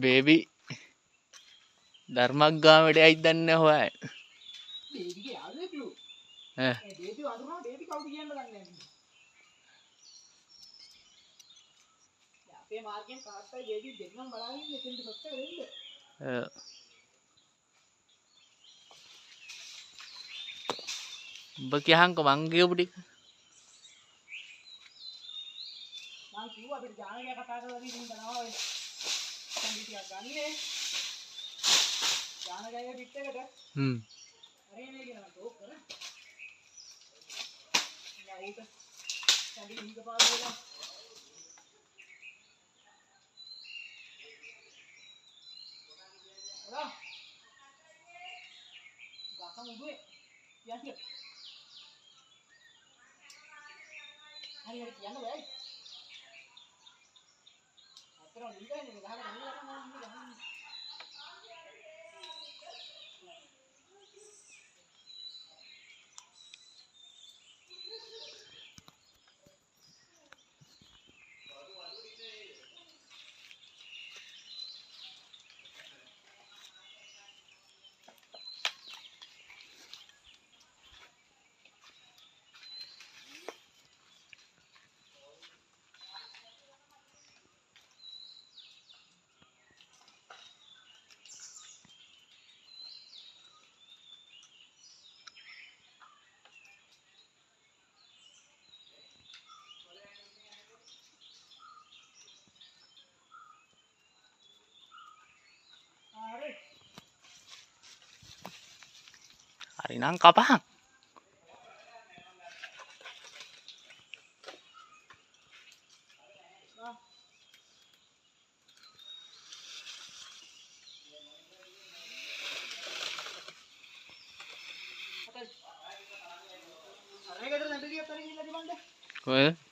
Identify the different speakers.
Speaker 1: Baby ධර්මග්ගාමට ඇයි දන්නේ හොයයි. උඹ කියහන්කො මං කියපු ටික. මං කිව්වා අපිට ජානකයා කතා කරලා දීලා ඉඳනවා ඔය සම්පූර්ණ ටිකක් ගන්නේ. ජානකයාගේ පිට එකට. හරි නේ කියනවා ටෝක් කර. යා ඌට සම්පූර්ණ හිඟ පාස් වෙලා. හලෝ. ගාකම් උඩුවේ. යන්න. හරි හරි කියන්න බෑ. අතරම නිදන්නේ ගහකට නිදලා තමයි. හරි නම් කපහන්. කොහෙද?